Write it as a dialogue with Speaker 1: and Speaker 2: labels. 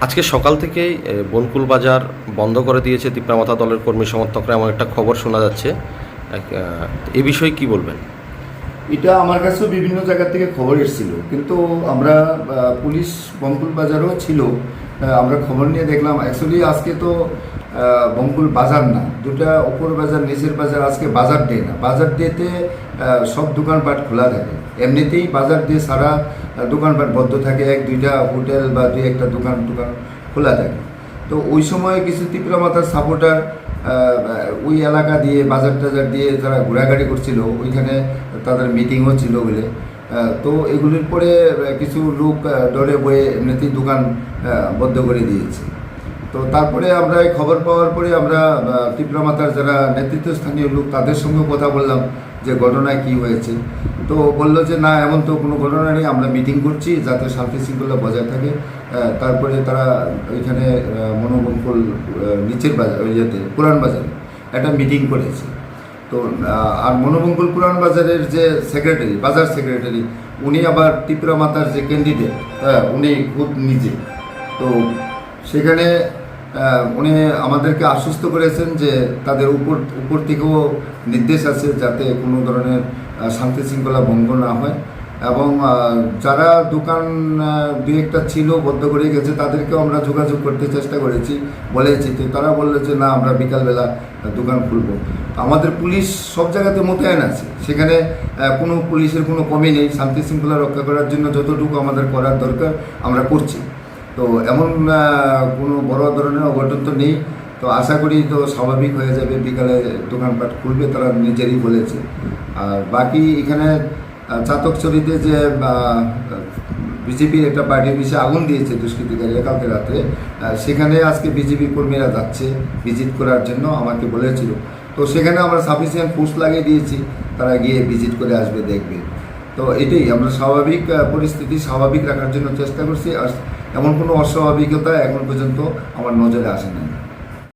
Speaker 1: আজকে সকাল থেকেই বনকুল বাজার বন্ধ করে দিয়েছে তিপ্রামাতা দলের কর্মী সমর্থকরা, এমন একটা খবর শোনা যাচ্ছে। এ বিষয়ে কি বলবেন?
Speaker 2: এটা আমার কাছেও বিভিন্ন জায়গা থেকে খবর এসেছিল, কিন্তু আমরা পুলিশ বনকুল বাজারও ছিল, আমরা খবর নিয়ে দেখলাম। অ্যাকচুয়ালি আজকে তো বনকুল বাজার না, দুটা ওপর বাজার নিচের বাজার, আজকে বাজার ডে না। বাজার ডেতে সব দোকানপাট খোলা থাকে, এমনিতেই বাজার ডে সারা দোকানপাট বন্ধ থাকে, এক দুইটা হোটেল বা দুই একটা দোকান খোলা থাকে। তো ওই সময় কিছু তিপ্রামাতার সাপোর্টার ওই এলাকা দিয়ে বাজার টাজার দিয়ে তারা ঘোরাঘাড়ি করছিল, ওইখানে তাদের মিটিংও ছিল বলে। তো এগুলির পরে কিছু লোক ডরে বয়ে এমনিতেই দোকান বন্ধ করে দিয়েছে। তো তারপরে আমরা এই খবর পাওয়ার পরে আমরা তিপ্রামাতার যারা নেতৃত্বস্থানীয় লোক তাদের সঙ্গে কথা বললাম যে ঘটনায় কি হয়েছে। তো বললো যে না, এমন তো কোনো ঘটনা নেই, আমরা মিটিং করছি যাতে শান্তি শৃঙ্খলা বজায় থাকে। তারপরে তারা ওইখানে মনোবঙ্কুল নিচের বাজার ইয়েতে পুরান বাজারে একটা মিটিং করেছে। তো আর মনোবঙ্কুল পুরান বাজারের যে সেক্রেটারি, বাজার সেক্রেটারি, উনি আবার তিপ্রামাতার যে ক্যান্ডিডেট, উনি খুব নিজে। তো সেখানে উনি আমাদেরকে আশ্বস্ত করেছেন যে তাদের উপর থেকেও নির্দেশ আছে যাতে কোনো ধরনের শান্তি শৃঙ্খলা ভঙ্গ না হয়, এবং যারা দোকান দু একটা ছিল বন্ধ করে গেছে তাদেরকেও আমরা যোগাযোগ করতে চেষ্টা বলেছি। তো তারা বললো যে না, আমরা বিকালবেলা দোকান খুলবো। আমাদের পুলিশ সব জায়গাতে মোতায়েন আছে, সেখানে কোনো পুলিশের কোনো কমি নেই। শান্তি শৃঙ্খলা রক্ষা করার জন্য যতটুকু আমাদের করার দরকার আমরা করছি। তো এমন কোনো বড় ধরনের অঘটন তো নেই। তো আশা করি তো স্বাভাবিক হয়ে যাবে, বিকালে দোকানপাট খুলবে, তারা নিজেরই বলেছে। আর বাকি এখানে চাতকচুরিতে যে বিজেপির একটা পার্টি অফিসে আগুন দিয়েছে দুষ্কৃতিকারীরা কালকে রাত্রে, সেখানে আজকে বিজেপি কর্মীরা যাচ্ছে ভিজিট করার জন্য, আমাকে বলেছিল। তো সেখানে আমরা সাফিসিয়েন্ট ফোর্স লাগিয়ে দিয়েছি, তারা গিয়ে ভিজিট করে আসবে, দেখবে। তো এটাই আমরা স্বাভাবিক পরিস্থিতি স্বাভাবিক রাখার জন্য চেষ্টা করছি। আর এমন কোনো অস্বাভাবিকতা এখন পর্যন্ত আমার নজরে আসে না।